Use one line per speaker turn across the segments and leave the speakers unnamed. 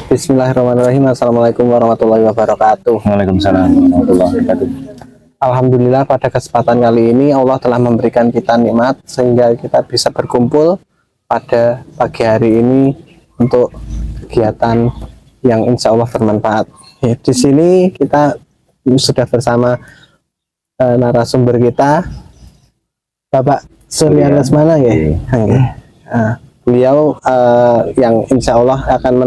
Bismillahirrahmanirrahim. Assalamualaikum warahmatullahi wabarakatuh.
Waalaikumsalam warahmatullahi wabarakatuh.
Alhamdulillah pada kesempatan kali ini Allah telah memberikan kita nikmat sehingga kita bisa berkumpul pada pagi hari ini untuk kegiatan yang insya Allah bermanfaat. Ya, di sini kita sudah bersama narasumber kita, Bapak Surya Lesmana ya. Beliau yang insya Allah akan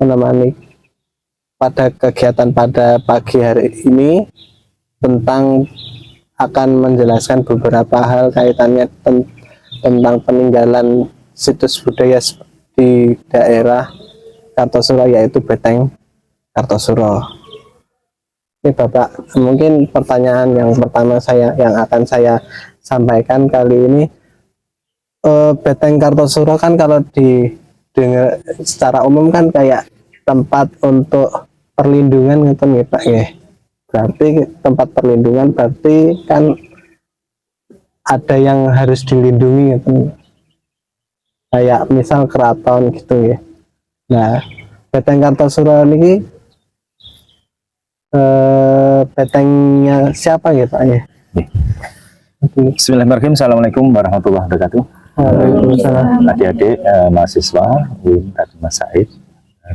menemani pada kegiatan pada pagi hari ini tentang akan menjelaskan beberapa hal kaitannya tentang peninggalan situs budaya di daerah Kartosuro, yaitu Beteng Kartosuro. Ini Bapak, mungkin pertanyaan yang pertama yang akan saya sampaikan kali ini, Beteng Kartosuro kan kalau didengar secara umum kan kayak tempat untuk perlindungan gitu nih Pak ya. Berarti tempat perlindungan berarti kan ada yang harus dilindungi gitu. Kayak misal keraton gitu ya. Nah, Beteng Kartosuro ini betengnya siapa ya Pak ya?
Bismillahirrahmanirrahim. Assalamualaikum warahmatullahi wabarakatuh.
Waalaikumsalam.
Adik-adik mahasiswa UIN Raden Mas Said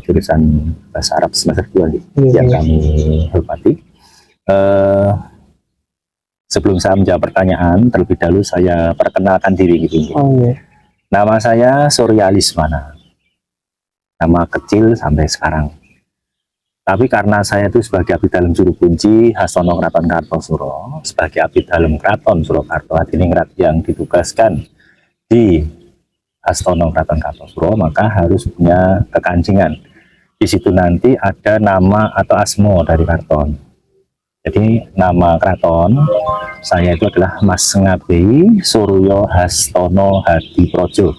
jurusan Bahasa Arab semester 2 yang kami hormati. Sebelum saya menjawab pertanyaan, terlebih dahulu saya perkenalkan diri gitu. Nama saya Surya Lesmana. Nama kecil sampai sekarang. Tapi karena saya itu sebagai abdi dalam juru kunci Hastono Kraton Kartosuro, sebagai abdi dalam Kraton Surakarta Hadiningrat yang ditugaskan di Hastono Kraton Kartosuro, maka harus punya kekancingan. Di situ nanti ada nama atau asmo dari Kraton. Jadi nama Kraton saya itu adalah Mas Ngabei Suryo Hastono Hadiprojo.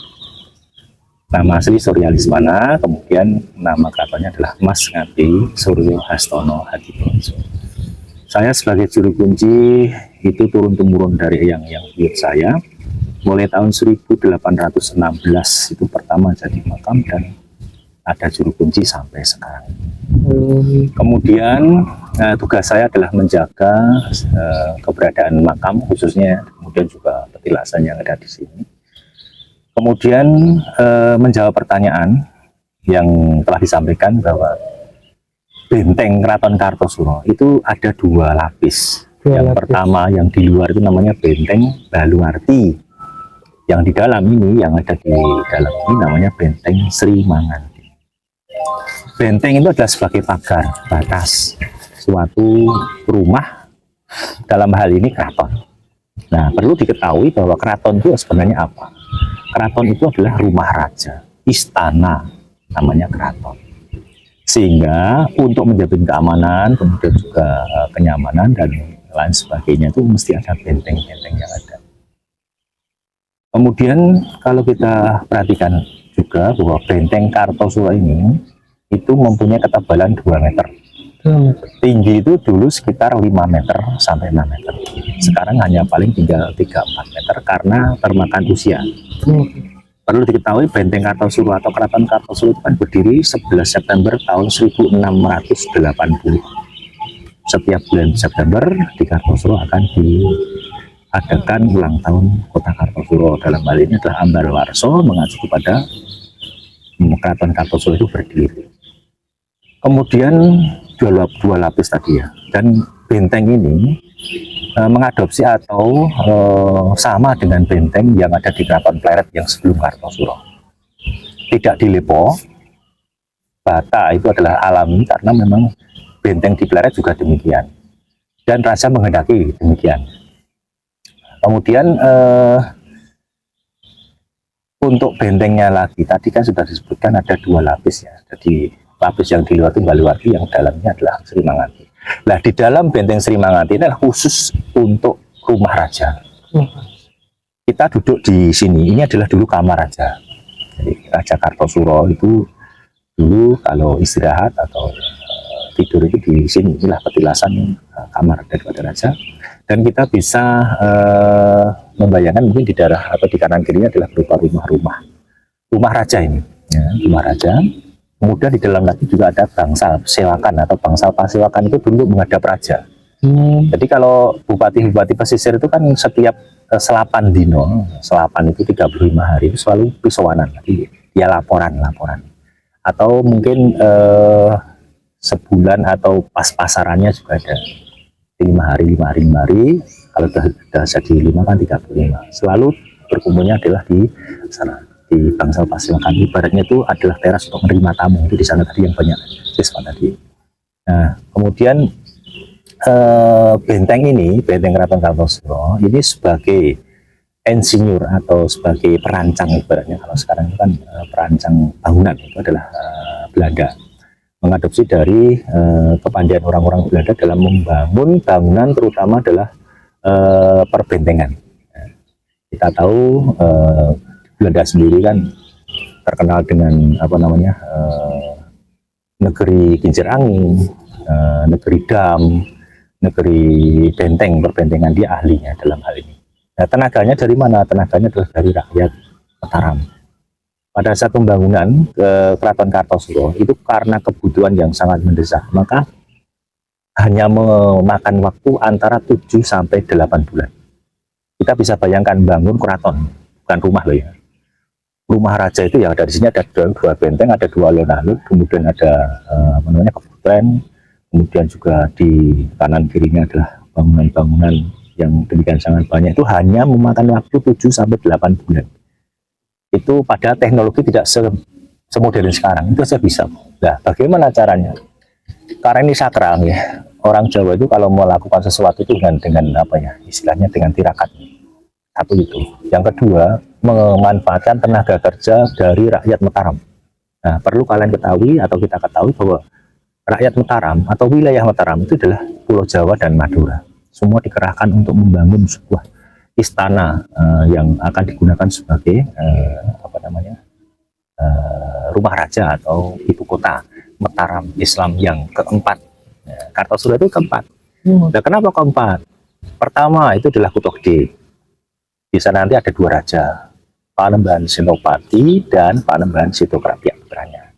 Nama asli Surya Lesmana, kemudian nama Kratonnya adalah Mas Ngabei Suryo Hastono Hadiprojo. Saya sebagai juru kunci itu turun-temurun dari yang buyut saya. Mulai tahun 1816 itu pertama jadi makam dan ada juru kunci sampai sekarang. Kemudian tugas saya adalah menjaga keberadaan makam khususnya, kemudian juga petilasan yang ada di sini. Kemudian menjawab pertanyaan yang telah disampaikan bahwa Benteng Kraton Kartosuro itu ada dua lapis. Yang pertama yang di luar itu namanya Benteng Baluarti. Yang di dalam ini, yang ada di dalam ini namanya Benteng Sri Manganti. Benteng itu adalah sebagai pagar batas suatu rumah, dalam hal ini keraton. Nah, perlu diketahui bahwa keraton itu sebenarnya apa? Keraton itu adalah rumah raja, istana, namanya keraton. Sehingga untuk menjamin keamanan, kemudian juga kenyamanan dan lain sebagainya itu mesti ada benteng-benteng yang ada. Kemudian kalau kita perhatikan juga bahwa Benteng Kartosuro ini itu mempunyai ketebalan 2 meter. Tinggi itu dulu sekitar 5 meter sampai 6 meter. Sekarang hanya paling tinggal 3-4 meter karena termakan usia. Perlu diketahui Benteng Kartosuro atau Kraton Kartosuro itu kan berdiri 11 September tahun 1680. Setiap bulan September di Kartosuro akan diadakan ulang tahun kota Kartosuro. Dalam hal ini adalah Ambalwarso mengacu kepada Kraton Kartosuro itu berdiri. Kemudian dua lapis tadi ya, dan benteng ini mengadopsi atau sama dengan benteng yang ada di Kraton Pleret yang sebelum Kartosuro. Tidak dilepo, bata itu adalah alami karena memang benteng di Pleret juga demikian, dan raja menghendaki demikian. Kemudian untuk bentengnya lagi, tadi kan sudah disebutkan ada 2 lapis ya. Jadi lapis yang di luar itu Baluarti, yang dalamnya adalah Sri Manganti. Nah, di dalam benteng Sri Manganti ini adalah khusus untuk rumah raja. Kita duduk di sini, ini adalah dulu kamar raja. Jadi Raja Kartosuro itu dulu kalau istirahat atau tidur itu di sini. Inilah petilasan kamar daripada raja. Dan kita bisa membayangkan mungkin di daerah atau di kanan kirinya adalah berupa rumah-rumah raja ini ya, rumah raja. Kemudian di dalam lagi juga ada bangsal sewakan atau bangsal pasewakan itu dulu menghadap raja. Jadi kalau bupati-bupati pesisir itu kan setiap selapan dino, selapan itu 35 hari itu selalu pisowanan. Jadi dia laporan. Atau mungkin sebulan atau pas pasarannya juga ada 5 hari. Kalau sudah jadi 5 kan 35. Selalu berkumpulnya adalah di sana, di bangsal pasewakan. Ibaratnya itu adalah teras untuk menerima tamu. Itu di sana tadi yang banyak siswa tadi. Nah, kemudian benteng Keraton Kartosuro ini sebagai insinyur atau sebagai perancang, ibaratnya kalau sekarang itu kan perancang bangunan, itu adalah Belanda, mengadopsi dari kepandaian orang-orang Belanda dalam membangun bangunan, terutama adalah perbentengan. Kita tahu Belanda sendiri kan terkenal dengan apa namanya, negeri kincir angin, negeri dam, negeri benteng, perbentengan. Dia ahlinya dalam hal ini. Nah, tenaganya dari mana? Tenaganya adalah dari rakyat Mataram. Pada saat pembangunan Keraton Kartosuro itu karena kebutuhan yang sangat mendesak, maka hanya memakan waktu antara 7 sampai 8 bulan. Kita bisa bayangkan bangun keraton, bukan rumah loh ya. Rumah raja itu ya dari sini ada dua benteng, ada 2 alun-alun, kemudian ada kebun, kemudian juga di kanan kirinya adalah bangunan-bangunan yang demikian sangat banyak. Itu hanya memakan waktu 7 sampai 8 bulan. Itu pada teknologi tidak semodern sekarang, itu saya bisa. Nah, bagaimana caranya? Karena ini sakral ya. Orang Jawa itu kalau melakukan sesuatu itu dengan apa ya, istilahnya dengan tirakat. Satu itu. Yang kedua, memanfaatkan tenaga kerja dari rakyat Mataram. Nah, perlu kalian ketahui atau kita ketahui bahwa rakyat Mataram atau wilayah Mataram itu adalah Pulau Jawa dan Madura. Semua dikerahkan untuk membangun sebuah istana yang akan digunakan sebagai rumah raja atau ibu kota Mataram Islam yang keempat. Kartosuro itu keempat. Nah, kenapa keempat? Pertama itu adalah Kutha Gede. Di sana nanti ada 2 raja, Panembahan Senopati dan Panembahan Sitokrapia putranya.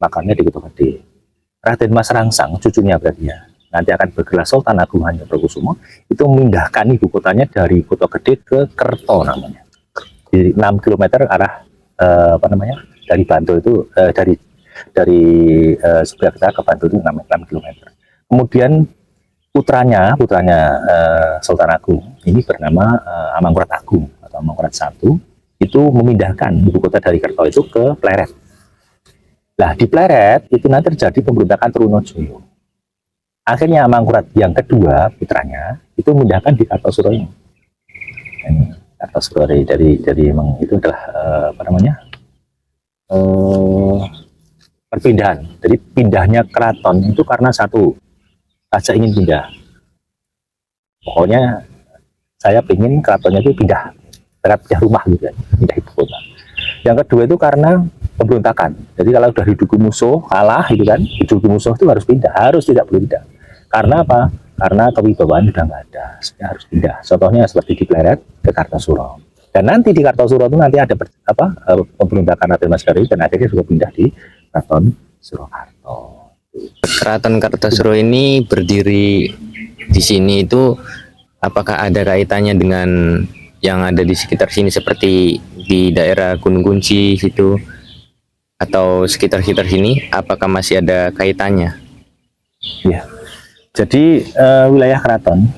Makanya di Kutha Gede. Raden Mas Rangsang, cucunya berarti ya, nanti akan bergelar Sultan Agung Hanyokrokusumo, itu memindahkan ibu kotanya dari Kutha Gede ke Kerto namanya. Di 6 km arah dari Bantul itu dari sebelah kita ke Bantul itu 6 km. Kemudian putranya Sultan Agung ini bernama Amangkurat Agung atau Amangkurat I itu memindahkan ibu kota dari Kerto itu ke Pleret. Nah, di Pleret itu nanti terjadi pemberontakan Trunojoyo. Akhirnya Amangkurat yang kedua putranya itu memindahkan di Kartosuro ini. Kartosuro dari memang itu adalah perpindahan. Jadi pindahnya keraton itu karena satu, raja ingin pindah. Pokoknya saya ingin keratonnya itu pindah rumah gitu, pindah ibu kota. Yang kedua itu karena pemberontakan. Jadi kalau sudah didukung musuh kalah gitu kan, didukung musuh itu harus pindah, tidak boleh pindah. Karena apa? Karena kewibawaan sudah nggak ada, sudah harus pindah. Contohnya seperti di Pleret ke Kartosuro. Dan nanti di Kartosuro itu nanti ada pemberontakan Raden Mas Galuh dan akhirnya juga pindah di Keraton Surakarta.
Keraton Kartosuro ini berdiri di sini itu apakah ada kaitannya dengan yang ada di sekitar sini seperti di daerah Gunung Kunci situ atau sekitar-sekitar sini, apakah masih ada kaitannya?
Ya. Jadi wilayah keraton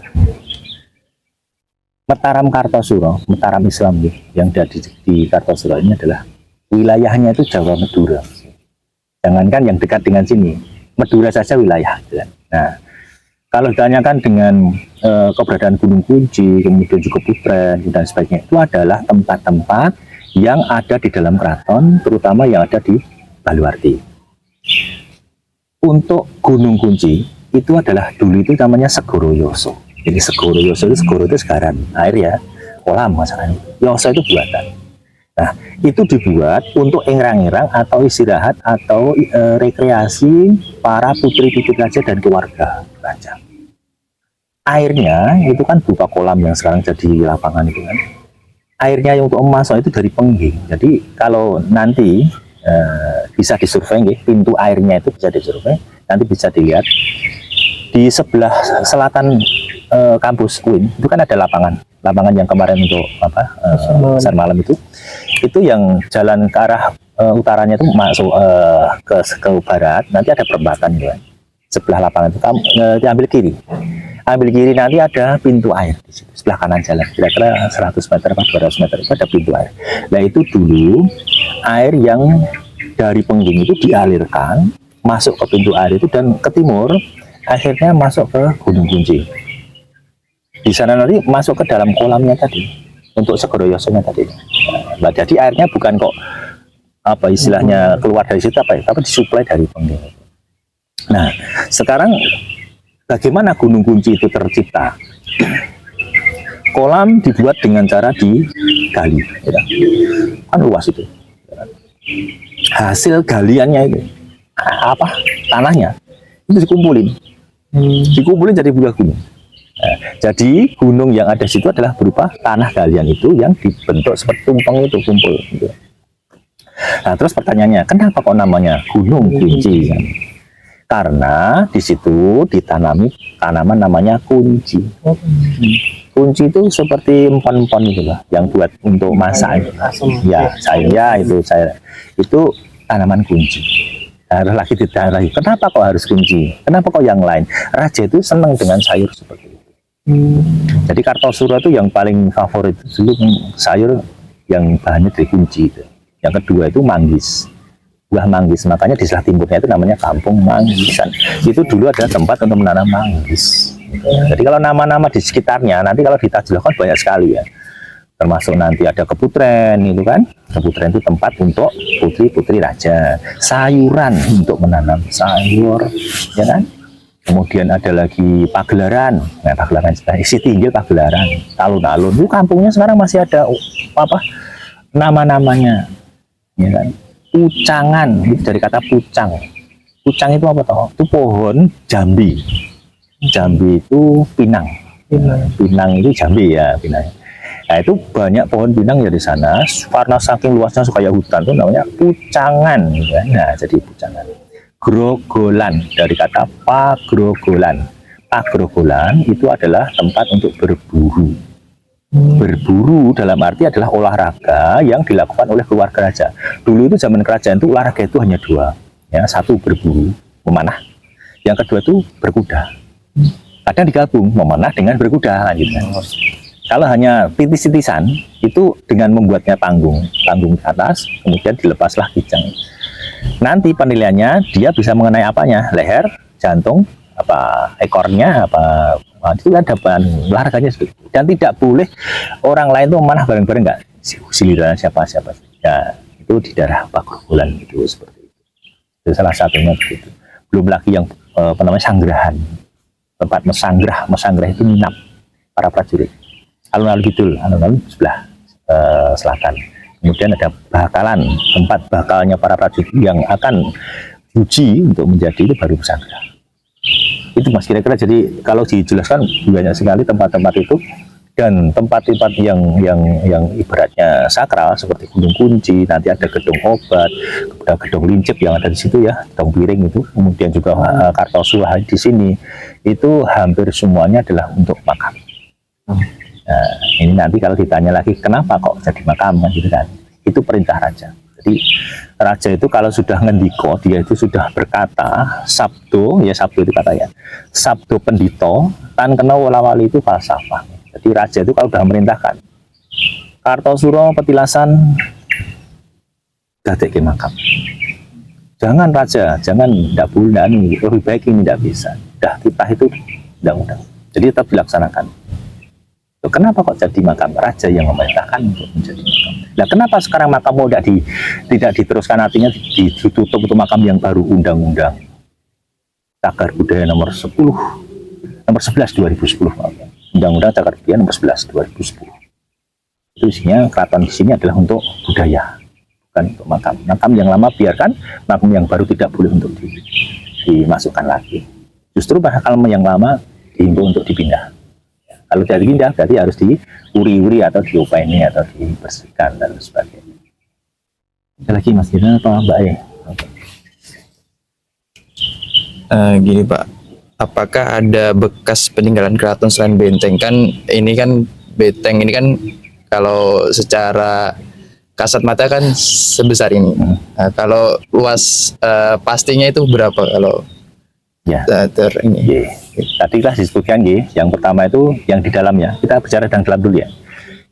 Mataram Kartosuro, Mataram Islam yang ada di Kartosuro ini adalah wilayahnya itu Jawa Madura. Jangankan yang dekat dengan sini, Madura saja wilayah. Nah, kalau ditanyakan dengan keberadaan Gunung Kunci, kemudian juga Putren dan sebagainya, itu adalah tempat-tempat yang ada di dalam keraton, terutama yang ada di Baluarti. Untuk Gunung Kunci itu adalah dulu itu namanya Segoro Yoso. Jadi Segoro Yoso itu, Segoro itu segaran air ya, kolam masalahnya. Yoso itu buatan. Nah, itu dibuat untuk engrang-engrang atau istirahat atau rekreasi para putri-putri raja dan keluarga raja. Airnya itu kan berupa kolam yang sekarang jadi lapangan itu kan. Airnya yang untuk masuk itu dari Pengging. Jadi kalau nanti bisa disurvei, nggih. Pintu airnya itu bisa disurvei, nanti bisa dilihat di sebelah selatan kampus UIN itu kan ada lapangan yang kemarin untuk pasar malam itu yang jalan ke arah utaranya itu masuk ke barat, nanti ada perempatan ya. Sebelah lapangan itu kamu diambil kiri. Ambil kiri nanti ada pintu air di situ, sebelah kanan jalan. Kira-kira 100 meter atau 200 meter itu ada pintu air. Nah itu dulu air yang dari Pengging itu dialirkan masuk ke pintu air itu dan ke timur, akhirnya masuk ke Gunung Kunci. Di sana nanti masuk ke dalam kolamnya tadi untuk Segoro Yosonya tadi. Nah, jadi airnya bukan kok apa istilahnya keluar dari situ apa ya, tapi disuplai dari Pengging. Nah sekarang bagaimana Gunung Kunci itu tercipta? Kolam dibuat dengan cara digali, ya. Kan luas itu. Hasil galiannya itu apa? Tanahnya itu dikumpulin jadi buah gunung. Nah, jadi gunung yang ada di situ adalah berupa tanah galian itu yang dibentuk seperti tumpeng itu kumpul. Gitu. Nah terus pertanyaannya, kenapa kok namanya Gunung Kunci? Kan? Karena di situ ditanami tanaman namanya kunci. Kunci itu seperti empon-empon gitu lah, yang buat untuk masak. Ya, saya itu tanaman kunci. Harus lagi ditanya lagi, kenapa kok harus kunci? Kenapa kok yang lain? Raja itu senang dengan sayur seperti itu. Jadi Kartosuro itu yang paling favorit dulu sayur yang bahannya dari kunci itu. Yang kedua itu manggis. Buah manggis, makanya di sebelah timurnya itu namanya Kampung Manggisan. Itu dulu ada tempat untuk menanam manggis. Jadi kalau nama-nama di sekitarnya nanti kalau ditajlahkan banyak sekali ya. Termasuk nanti ada Keputren itu kan. Keputren itu tempat untuk putri-putri raja. Sayuran untuk menanam sayur, ya kan? Kemudian ada lagi Pagelaran. Nah, Pagelaran isi tinggi Pagelaran, Talun-alun. Itu kampungnya sekarang masih ada nama-namanya, ya kan? Pucangan, itu dari kata pucang. Pucang itu apa toh? Itu pohon jambi. Jambi itu pinang. Pinang itu jambi ya, pinang. Nah itu banyak pohon pinang ya di sana. Karena saking luasnya kayak hutan itu namanya pucangan. Ya. Nah jadi pucangan. Grogolan dari kata pagrogolan. Pagrogolan itu adalah tempat untuk berburu. Berburu dalam arti adalah olahraga yang dilakukan oleh keluarga raja. Dulu itu zaman kerajaan itu olahraga itu hanya dua, ya, satu berburu, memanah, yang kedua itu berkuda. Kadang digabung memanah dengan berkuda, gitu kan. Kalau hanya titis-titisan itu dengan membuatnya panggung ke atas, kemudian dilepaslah kijang. Nanti penilaiannya dia bisa mengenai apanya, leher, jantung, apa ekornya, apa itu ada olahraganya dan tidak boleh orang lain tuh memanah bareng-bareng, nggak siliran siapa ya itu di daerah Pagrogolan itu seperti itu salah satunya begitu. Belum lagi yang sanggrahan, tempat mesangrah itu minap para prajurit. Alun-alun Kidul, alun-alun sebelah selatan. Kemudian ada bakalan, tempat bakalnya para prajurit yang akan uji untuk menjadi itu baru mesangrah. Itu Mas kira-kira, jadi kalau dijelaskan banyak sekali tempat-tempat itu dan tempat-tempat yang ibaratnya sakral seperti Gunung Kunci, nanti ada Gedung Obat, ada Gedung Lincip yang ada di situ ya, Gedung Piring itu, kemudian juga Kartosuro di sini itu hampir semuanya adalah untuk makam. Nah, ini nanti kalau ditanya lagi kenapa kok jadi makam gitu kan, itu perintah raja. Jadi raja itu kalau sudah ngendiko, dia itu sudah berkata sabdo, ya sabdo itu katanya sabdo pendito tan kena walawali itu falsafah. Jadi raja itu kalau sudah merintahkan Kartosuro petilasan dadekke makam, jangan raja, jangan, tidak boleh, lebih baik ini tidak bisa, dah titah itu undang-undang, jadi tetap dilaksanakan. Kenapa kok jadi makam? Raja yang memerintahkan untuk menjadi makam. Nah, kenapa sekarang makam mau tidak diteruskan, artinya ditutup untuk makam yang baru, undang-undang Cagar Budaya nomor 11 2010, undang-undang Cagar Budaya nomor 11 2010. Itu isinya keraton di sini adalah untuk budaya, bukan untuk makam. Makam yang lama biarkan, makam yang baru tidak boleh untuk dimasukkan lagi. Justru bakal yang lama dihimbau untuk dipindah. Kalau tidak dipindah berarti harus diuri-uri atau diupaini atau dibersihkan dan sebagainya. Ada lagi Mas Gina apa Mbak ya?
Gini Pak, apakah ada bekas peninggalan keraton selain benteng? Kan ini kan benteng ini kan kalau secara kasat mata kan sebesar ini. Nah, kalau luas pastinya itu berapa kalau
Ya.
ini?
Ye. Tadi lah disebutkan Ye. Yang pertama itu yang di dalamnya. Kita bicara yang dalam dulu ya.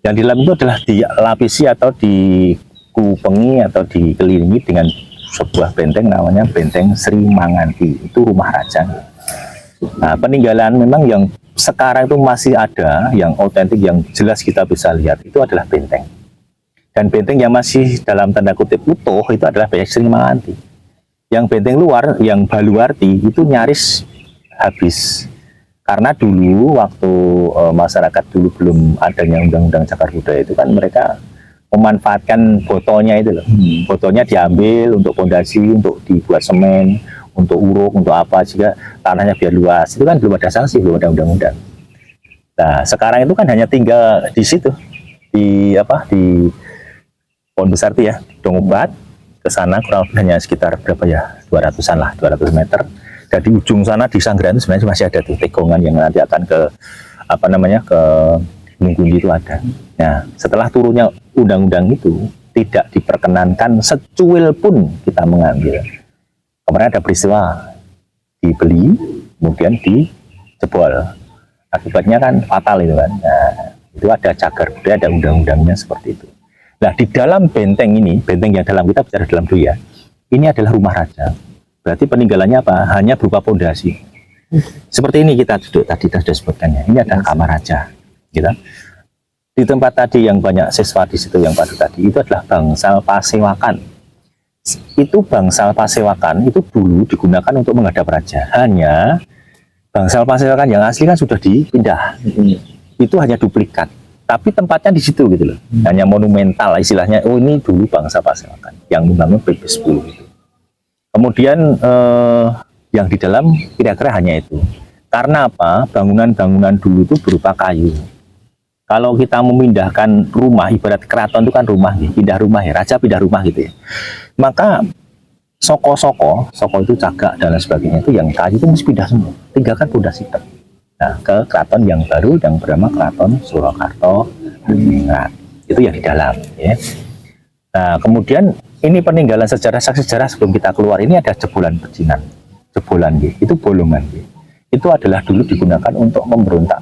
Yang di dalam itu adalah dilapisi atau dikupengi atau dikelilingi dengan sebuah benteng namanya Benteng Sri Manganti. Itu rumah raja. Nah, peninggalan memang yang sekarang itu masih ada, yang otentik, yang jelas kita bisa lihat itu adalah benteng. Dan benteng yang masih dalam tanda kutip utuh itu adalah Benteng Sri Manganti. Yang benteng luar, yang Baluarti itu nyaris habis. Karena dulu waktu masyarakat dulu belum adanya Undang-Undang Cagar Budaya itu kan mereka memanfaatkan botolnya itu loh. Botolnya diambil untuk fondasi, untuk dibuat semen, untuk uruk, untuk apa juga tanahnya biar luas. Itu kan belum ada sanksi, belum ada undang-undang. Nah, sekarang itu kan hanya tinggal di situ. Di Pohon Besar itu ya, Dongobat. Ke sana kurang lebih hanya sekitar berapa ya, 200-an lah, 200 meter. Dan di ujung sana di Sanggaran itu sebenarnya masih ada tuh tegongan yang nanti akan ke ke Gunung Kunci itu ada. Nah, setelah turunnya undang-undang itu tidak diperkenankan secuil pun kita mengambil. Kemarin ada peristiwa dibeli kemudian dijebol. Akibatnya kan fatal itu kan. Nah, itu ada cagar budaya, ada undang-undangnya seperti itu. Nah, di dalam benteng ini, benteng yang dalam, kita bicara dalam dulu ya, ini adalah rumah raja. Berarti peninggalannya apa? Hanya berupa fondasi. Seperti ini kita duduk tadi sudah sebutkannya. Ini adalah kamar raja. Gitu. Di tempat tadi yang banyak siswa di situ yang pada tadi, itu adalah bangsal Pasewakan. Itu bangsal Pasewakan itu dulu digunakan untuk menghadap raja. Hanya bangsal Pasewakan yang asli kan sudah dipindah. Itu hanya duplikat. Tapi tempatnya di situ gitu loh. Hanya monumental istilahnya. Oh, ini dulu bangsa Pasewakan yang membangun PP10 itu. Kemudian yang di dalam kira-kira hanya itu. Karena apa? Bangunan-bangunan dulu itu berupa kayu. Kalau kita memindahkan rumah, ibarat keraton itu kan rumah, pindah rumah ya, raja pindah rumah gitu ya. Maka soko itu cagak dan lain sebagainya itu yang kayu itu mesti pindah semua. Tinggalkan pondasi tek. Nah, ke keraton yang baru yang bernama Keraton Surakarta Hadiningrat. Itu yang di dalam ya. Nah, kemudian ini peninggalan sejarah sebelum kita keluar ini ada jebolan pecinan. Jebolan itu bolongan. Itu adalah dulu digunakan untuk memberontak.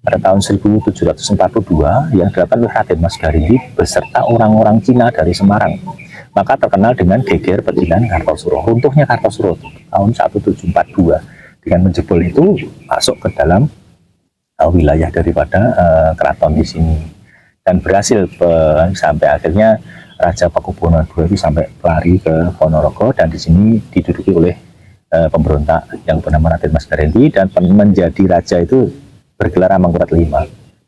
Pada tahun 1742 yang dilakukan oleh Raden Mas Garindi beserta orang-orang Cina dari Semarang. Maka terkenal dengan geger pecinan Kartosuro. Runtuhnya Kartosuro tahun 1742. Dengan menjebol itu masuk ke dalam wilayah daripada keraton di sini dan berhasil sampai akhirnya Raja Pakubuwono II itu sampai lari ke Ponorogo dan di sini diduduki oleh pemberontak yang bernama Raden Mas Garindi dan menjadi raja itu bergelar Amangkurat V.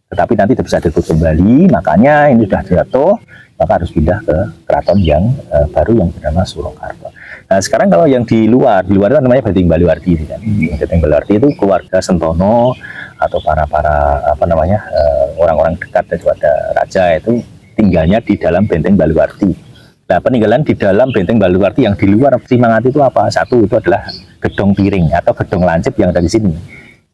Tetapi nanti tidak bisa ditutup kembali, makanya ini sudah jatuh, maka harus pindah ke keraton yang baru yang bernama Surakarta. Nah, sekarang kalau yang di luar itu namanya Benteng Baluarti kan. Benteng Baluarti itu keluarga Sentono atau para orang-orang dekat daripada raja itu tinggalnya di dalam Benteng Baluarti. Nah, peninggalan di dalam Benteng Baluarti yang di luar Sri Manganti itu apa? Satu itu adalah gedung piring atau gedung lancip yang ada di sini.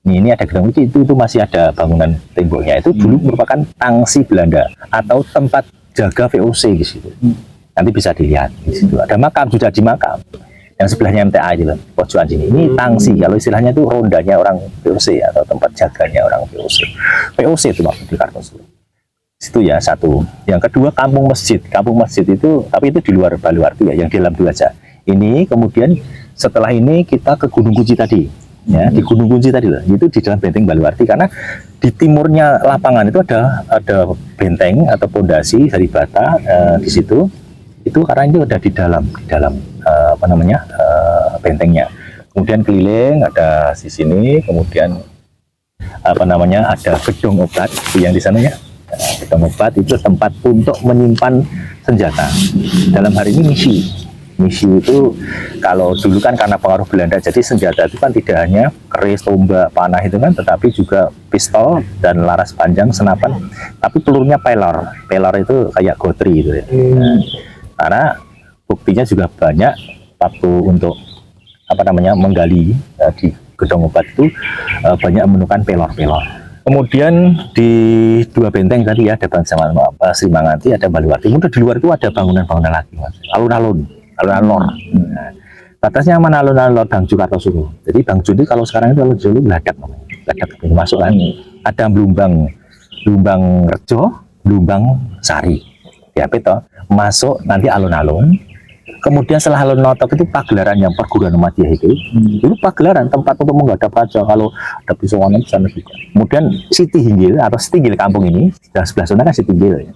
Ini ada gedung itu masih ada bangunan temboknya. Itu dulu merupakan tangsi Belanda atau tempat jaga VOC di situ. Nanti bisa dilihat di situ ada makam, sudah di makam yang sebelahnya MTA gitu, pojokan sini. Ini tangsi, kalau istilahnya itu rondanya orang VOC atau tempat jaganya orang VOC. VOC itu maksud di Kartosuro. Itu ya satu. Yang kedua kampung masjid. Kampung masjid itu, tapi itu di luar Baluarti ya, yang di dalam dua aja. Ini kemudian setelah ini kita ke Gunung Kunci tadi. Ya, di Gunung Kunci tadi loh, itu di dalam Benteng Baluarti karena di timurnya lapangan itu ada benteng atau pondasi dari bata di situ. Itu karena itu ada di dalam bentengnya. Kemudian keliling ada di sini, kemudian ada gedung obat yang di sana ya. Gedung obat itu tempat untuk menyimpan senjata. Dalam hari ini misi itu kalau dulu kan karena pengaruh Belanda, jadi senjata itu kan tidak hanya keris, tombak, panah itu kan, tetapi juga pistol dan laras panjang, senapan, tapi pelurnya pelor itu kayak gotri itu ya. Karena buktinya juga banyak waktu untuk menggali di Gedong Obat itu banyak menemukan pelor-pelor. Kemudian di dua benteng tadi ya, ada Bangsawan Sri Manganti, ada Baliwati. Kemudian di luar itu ada bangunan-bangunan lagi, Mas. Alun-alun lor. Nah, batasnya mana alun-alun lor Bangju Kartosuro. Jadi Bangju itu kalau sekarang itu kalau dulu Gladak namanya. Gladak masuk kan. Ada Blumbang Rejo, Blumbang Sari. Ya itu masuk nanti alun-alun. Kemudian setelah Alun Notok itu pagelaran yang perguruan Muhammadiyah itu, dulu pagelaran tempat untuk menghadap raja. Kalau ada pisangan di sana juga. Kemudian Siti Hinggil atau Setinggil kampung ini, sebelah sana kan Setinggil. Ya.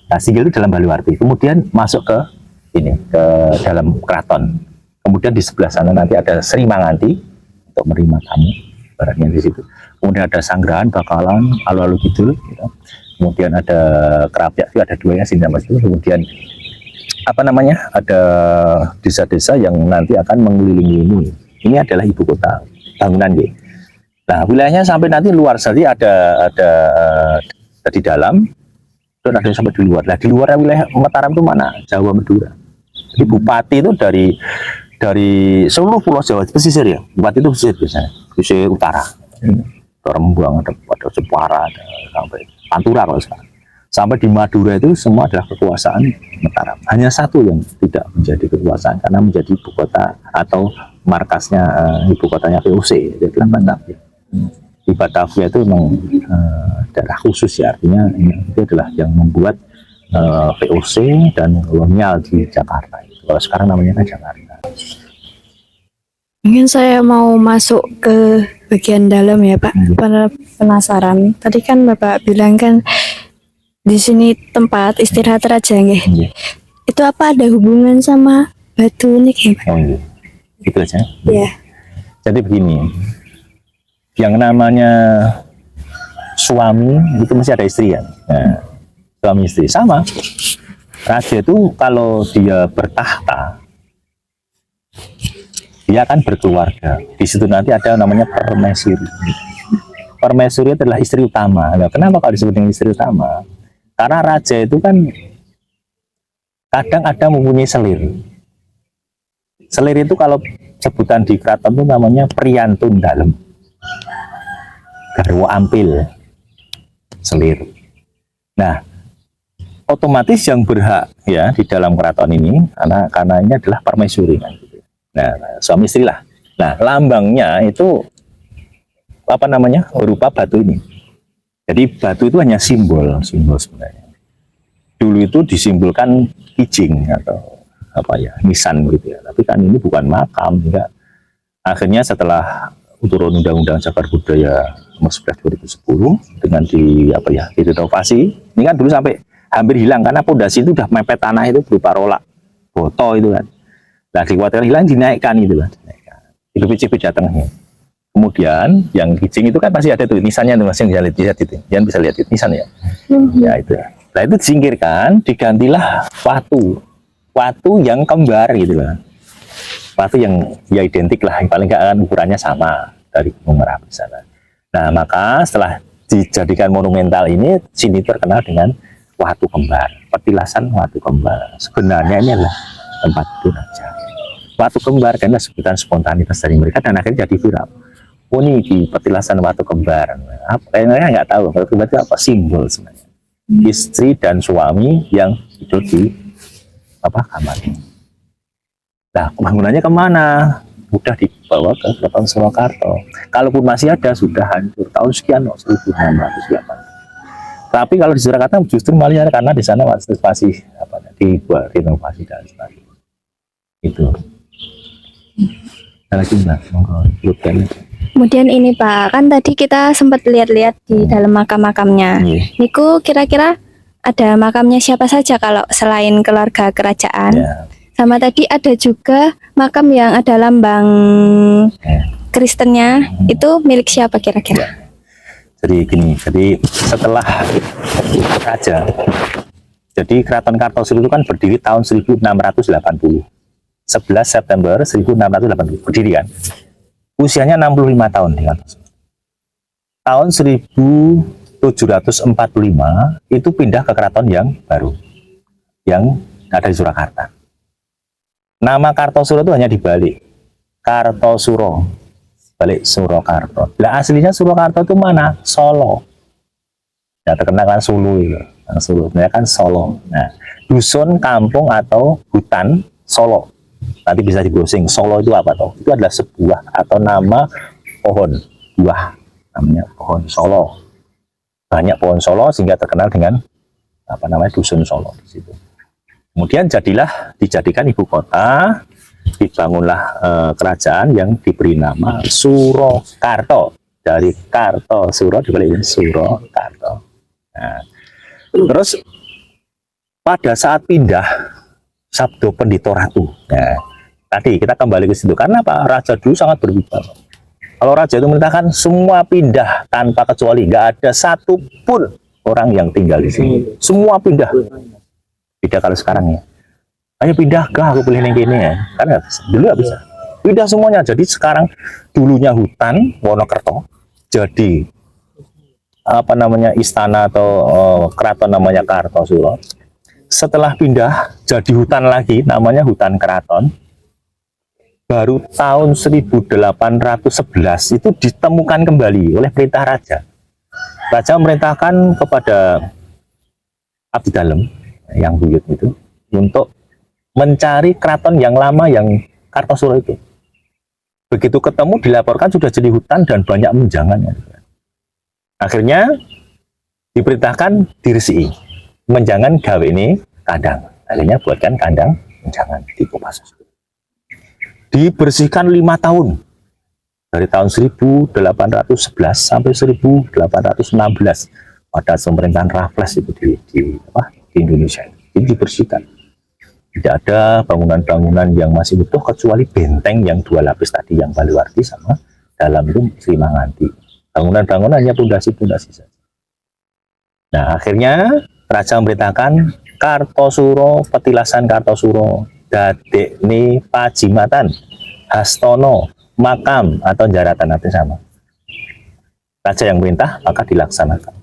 Nah, Setinggil itu dalam Baliwarti. Kemudian masuk ke dalam keraton. Kemudian di sebelah sana nanti ada Sri Manganti untuk menerima tamu, baratnya di situ. Kemudian ada Sanggrahan, Bakalan, Alu-alu Kidul. Gitu. Kemudian ada Kerapiak, ada dua ya, Sindamas itu. Kemudian ada desa-desa yang nanti akan mengelilingi ini. Ini adalah ibu kota bangunan ya. Nah, wilayahnya sampai nanti luar saja ada di dalam dan ada sampai di luar. Nah, di luar wilayah Mataram itu mana? Jawa Madura. Jadi bupati itu dari seluruh pulau Jawa pesisir ya. Bupati itu pesisir biasanya, pesisir utara. Rembang, ada Jepara, ada sampai Pantura kalau sekarang. Sampai di Madura itu semua adalah kekuasaan Mataram. Hanya satu yang tidak menjadi kekuasaan karena menjadi ibu kota atau markasnya ibu kotanya VOC, itu adalah Batavia. Di Batavia itu memang daerah khusus ya, artinya itu adalah yang membuat VOC dan kolonial di Jakarta. Kalau sekarang namanya kan Jakarta.
Mungkin saya mau masuk ke bagian dalam ya Pak. Penasaran. Tadi kan Bapak bilang kan di sini tempat istirahat raja nggih. Itu apa ada hubungan sama batu ini Pak?
Oh iya. Itu aja.
Iya.
Jadi begini. Yang namanya suami itu mesti ada istri kan. Nah, suami istri sama. Raja itu kalau dia bertahta dia akan berkeluarga. Di situ nanti ada namanya permaisuri. Permaisuri adalah istri utama. Nah, kenapa kalau disebut dengan istri utama? Karena raja itu kan kadang ada mempunyai selir. Selir itu kalau sebutan di keraton itu namanya priantun dalem. Garwa ampil. Selir. Nah, otomatis yang berhak ya di dalam keraton ini karena ini adalah permaisuri kan. Nah, suami istri lah. Nah, lambangnya itu berupa batu ini. Jadi batu itu hanya simbol sebenarnya. Dulu itu disimbolkan kijing atau nisan gitu ya. Tapi kan ini bukan makam, enggak. Akhirnya setelah turun Undang-Undang Cagar Budaya Nomor 11 2010 dengan direnovasi, ini kan dulu sampai hampir hilang karena pondasi itu udah mepet tanah itu berupa rolak, boto itu kan. Nah, dikhawatirkan hilang dinaikkan gitu kan. Itu picik-picik tengahnya. Kemudian yang kijing itu kan pasti ada tuh nisannya tuh, masih bisa lihat itu. Jangan bisa lihat itu nisan ya. Ya itu. Nah, itu disingkirkan, digantilah watu yang kembar gitu lah. Watu yang ya identik lah, paling nggak kan ukurannya sama dari Gunung Merapi sana. Nah, maka setelah dijadikan monumental ini, sini terkenal dengan watu kembar, petilasan watu kembar. Sebenarnya ini adalah tempat itu raja. Watu kembar karena sebutan spontanitas dari mereka dan akhirnya jadi viral. Oh, ini di petilasan watu kembar. Mereka nggak tahu watu kembar itu apa, simbol sebenarnya. Istri dan suami yang hidup di kamar. Nah, bangunannya kemana? Udah dibawa ke Keraton Surakarta. Kalaupun masih ada, sudah hancur tahun sekian, 1608. Tapi kalau di Surakarta justru malah karena di sana masih dibuat renovasi dan sebagainya. Itu. Lagi
Kemudian ini Pak, kan tadi kita sempat lihat-lihat di dalam makam-makamnya. Niku kira-kira ada makamnya siapa saja kalau selain keluarga kerajaan?
Ya.
Sama tadi ada juga makam yang ada lambang Kristennya. Itu milik siapa kira-kira?
Ya. Jadi gini, setelah raja, jadi Keraton Kartosuro itu kan berdiri tahun 1680. 11 September 1680 berdiri kan. Usianya 65 tahun di Kartosuro. Tahun 1745 itu pindah ke keraton yang baru, yang ada di Surakarta. Nama Kartosuro itu hanya dibalik Kartosuro, balik Surakarta. Lah aslinya Surakarta itu mana? Solo. Ya terkenal kan Solo itu. Nah, Solo sebenarnya kan Solo. Nah, dusun, kampung atau hutan Solo. Nanti bisa di browsing. Solo itu apa toh? Itu adalah sebuah atau nama pohon buah, namanya pohon Solo. Banyak pohon Solo sehingga terkenal dengan apa namanya dusun Solo di situ. Kemudian dijadikan ibu kota, dibangunlah kerajaan yang diberi nama Surakarta, dari Kartosuro dibalik Surakarta. Nah, terus pada saat pindah Sabdo Pendito Ratu, nah, tadi kita kembali ke situ karena Pak Raja dulu sangat berwibawa. Kalau raja itu memerintahkan semua pindah tanpa kecuali, nggak ada satupun orang yang tinggal di sini, semua pindah. Beda kalau sekarang ya, ayo pindah ke aku pilih yang gini ya, karena dulu nggak bisa pindah semuanya. Jadi sekarang dulunya hutan Wonokerto jadi apa namanya istana atau keraton namanya Kartosuro. Setelah pindah jadi hutan lagi namanya hutan keraton. Baru tahun 1811 itu ditemukan kembali oleh perintah raja. Raja memerintahkan kepada abdi dalem yang buyut itu untuk mencari keraton yang lama yang Kartosuro itu. Begitu ketemu dilaporkan sudah jadi hutan dan banyak menjangan. Akhirnya diperintahkan diresiki menjangan gawe ini kandang. Akhirnya buatkan kandang menjangan di Kopassus. Dibersihkan 5 tahun dari tahun 1811 sampai 1816 pada pemerintahan Raffles itu di Indonesia. Ini dibersihkan. Tidak ada bangunan-bangunan yang masih utuh kecuali benteng yang 2 lapis tadi yang Baliwarti sama dalam itu Sri Manganti. Bangunan-bangunan hanya pondasi-pondasi saja. Nah, akhirnya raja memerintahkan Kartosuro, petilasan Kartosuro, dadekne pajimatan, hastono, makam atau jaratan nanti sama. Raja yang perintah maka dilaksanakan.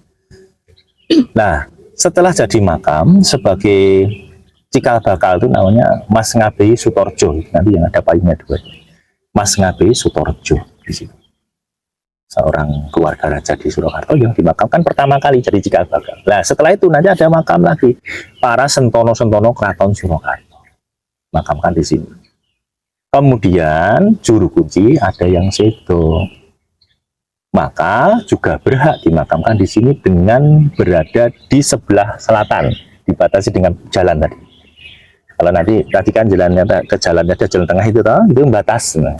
Nah, setelah jadi makam sebagai cikal bakal itu namanya Mas Ngabei Sutorjo. Nanti yang ada payungnya 2. Mas Ngabei Sutorjo di situ. Seorang keluarga raja di Surakarta yang dimakamkan pertama kali jadi cikal bakal. Nah, setelah itu nanti ada makam lagi para sentono-sentono keraton Surakarta. Makamkan di sini. Kemudian juru kunci ada yang sedo. Maka juga berhak dimakamkan di sini dengan berada di sebelah selatan, dibatasi dengan jalan tadi. Kalau nanti kan jalannya ke jalannya ada jalan tengah itu batas. Nah,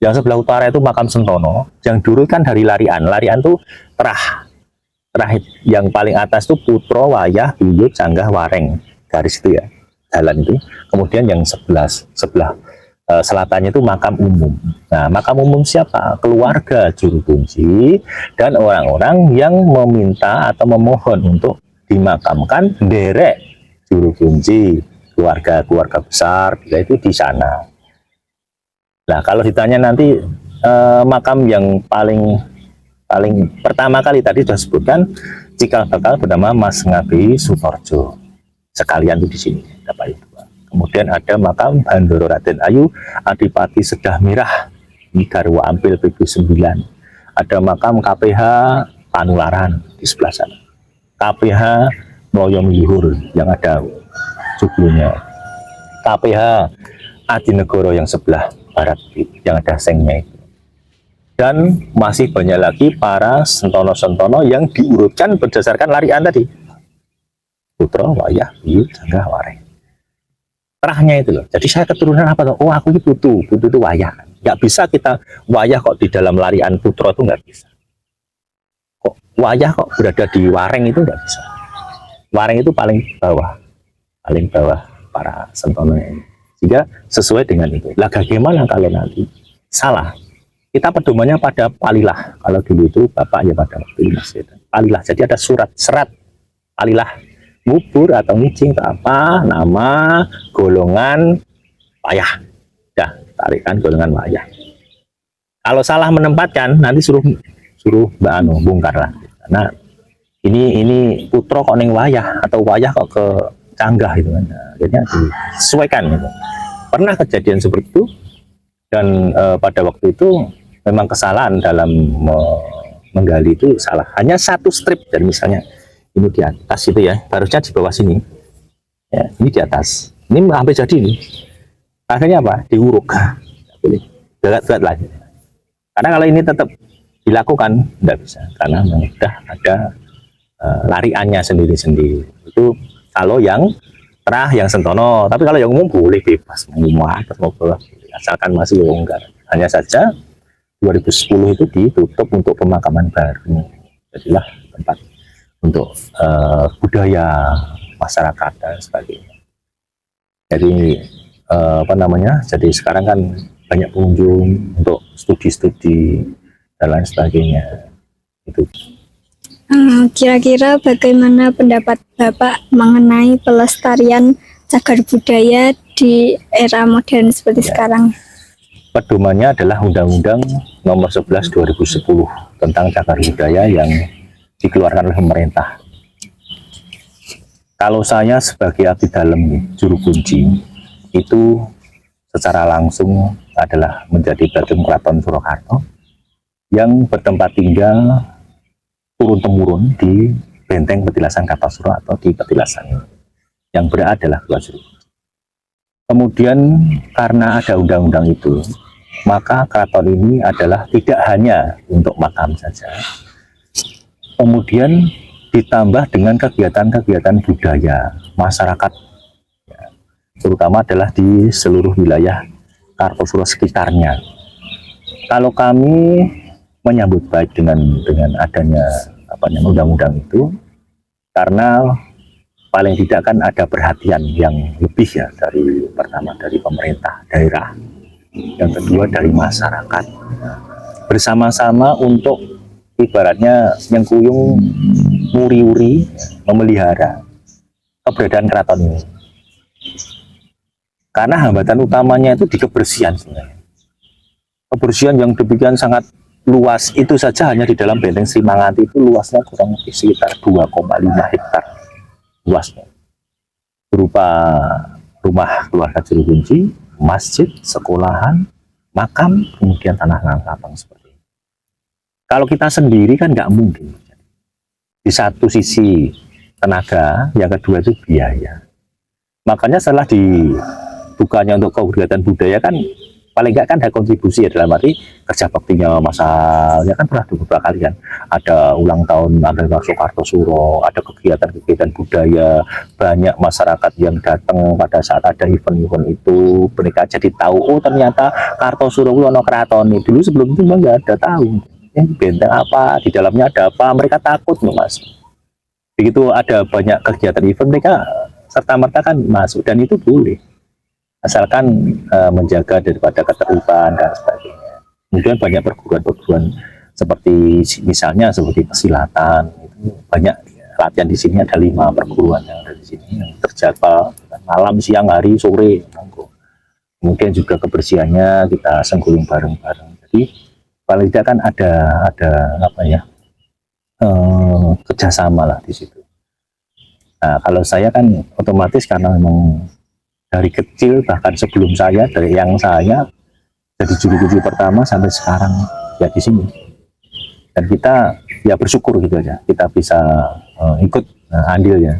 yang sebelah utara itu makam Sentono, yang dulu kan dari Larian. Larian itu terakhir yang paling atas itu Putro, Wayah, Buyut, Canggah, Wareng. Garis itu ya, jalan itu. Kemudian yang sebelah selatannya itu makam umum. Nah, makam umum siapa? Keluarga juru kunci dan orang-orang yang meminta atau memohon untuk dimakamkan derek juru kunci, keluarga besar, itu di sana. Nah, kalau ditanya nanti makam yang paling pertama kali tadi sudah sebutkan cikal bakal bernama Mas Ngabei Sutorjo. Sekalian itu di sini dapat itu. Kemudian ada makam Bandoro Raden Ayu Adipati Sedah Mirah di Garwa Ampil PB9. Ada makam KPH Panularan di sebelah sana. KPH Mloyo Luhur yang ada judulnya. KPH Adinegoro yang sebelah barat yang ada sengnya itu. Dan masih banyak lagi para sentono-sentono yang diurutkan berdasarkan larian tadi. Putro, Wayah, Buyut, Canggah, Wareng. Terahnya itu loh. Jadi saya keturunan apa tuh? Oh, aku ini Putu itu Wayah. Nggak bisa kita Wayah kok di dalam larian Putro itu nggak bisa. Kok Wayah kok berada di Wareng itu nggak bisa. Wareng itu paling bawah para sentono ini. Sehingga sesuai dengan itu. Lah bagaimana kalau nanti salah? Kita pedomannya pada Palilah. Kalau dulu itu Bapak ya pada waktu itu masih Palilah. Jadi ada serat Palilah. Ngubur atau ngicing apa? Nama, golongan, Wayah. Dah, tarikan golongan Wayah. Kalau salah menempatkan, nanti suruh Mbak Anu bongkar lah. Karena ini Putro kok neng Wayah atau Wayah kok ke canggah itu kan. Nah, akhirnya disesuaikan gitu. Pernah kejadian seperti itu, dan pada waktu itu memang kesalahan dalam menggali itu salah. Hanya satu strip dari misalnya ini di atas itu ya, harusnya di bawah sini. Ya, ini di atas. Ini hampir jadi ini. Akhirnya apa? Diuruk. Tidak boleh. Berat-berat lagi. Karena kalau ini tetap dilakukan tidak bisa, karena sudah ada lariannya sendiri-sendiri. Itu kalau yang terah, yang sentono. Tapi kalau yang umum boleh bebas mau atas mau bawah, asalkan masih longgar. Hanya saja 2010 itu ditutup untuk pemakaman baru. Jadilah tempat untuk budaya masyarakat dan sebagainya. Jadi apa namanya? Jadi sekarang kan banyak pengunjung untuk studi-studi dan lain sebagainya. Itu.
Kira-kira bagaimana pendapat Bapak mengenai pelestarian cagar budaya di era modern seperti sekarang?
Pedomannya adalah Undang-Undang Nomor 11 2010 tentang cagar budaya yang dikeluarkan oleh pemerintah. Kalau saya sebagai abdi dalam juru kunci itu secara langsung adalah menjadi Batuum Keraton Surakarta yang bertempat tinggal turun-temurun di benteng petilasan Kartosuro atau di petilasan yang berada adalah Gua Juru. Kemudian karena ada undang-undang itu, maka keraton ini adalah tidak hanya untuk makam saja, kemudian ditambah dengan kegiatan-kegiatan budaya masyarakat, ya, terutama adalah di seluruh wilayah Kartosuro sekitarnya. Kalau kami menyambut baik dengan adanya undang-undang itu, karena paling tidak kan ada perhatian yang lebih ya, dari pertama dari pemerintah daerah, yang kedua dari masyarakat, bersama-sama untuk ibaratnya yang kuyung muri-uri memelihara keberadaan keraton ini. Karena hambatan utamanya itu di kebersihan sebenarnya. Kebersihan yang demikian sangat luas itu saja hanya di dalam benteng Sri Manganti itu luasnya kurang lebih sekitar 2,5 hektar luasnya, berupa rumah keluarga juru kunci, masjid, sekolahan, makam, kemudian tanah lapang seperti ini. Kalau kita sendiri kan nggak mungkin. Di satu sisi tenaga, yang kedua itu biaya. Makanya setelah dibukanya untuk kegiatan budaya kan paling nggak kan ada kontribusi ya, dalam arti kerja baktinya masalahnya kan pernah beberapa kali kan, ada ulang tahun Amel Kartosuro, ada kegiatan-kegiatan budaya, banyak masyarakat yang datang pada saat ada event-event itu, mereka jadi tahu oh ternyata Kartosuro itu ono keraton. Dulu sebelum itu nggak ada tahu benteng apa, di dalamnya ada apa, mereka takut Mas. Begitu ada banyak kegiatan event, mereka serta-merta kan masuk, dan itu boleh asalkan menjaga daripada keterlibatan dan sebagainya. Kemudian banyak perguruan-perguruan seperti misalnya seperti pesilatan, itu banyak latihan di sini, ada 5 perguruan yang ada di sini yang terjaga malam, siang, hari, sore. Kemudian juga kebersihannya kita senggulung bareng-bareng. Jadi paling tidak kan ada apa ya, kerjasama lah di situ. Nah, kalau saya kan otomatis karena memang dari kecil, bahkan sebelum saya, dari yang saya jadi juru kunci pertama sampai sekarang ya di sini, dan kita ya bersyukur gitu aja kita bisa ikut andil ya.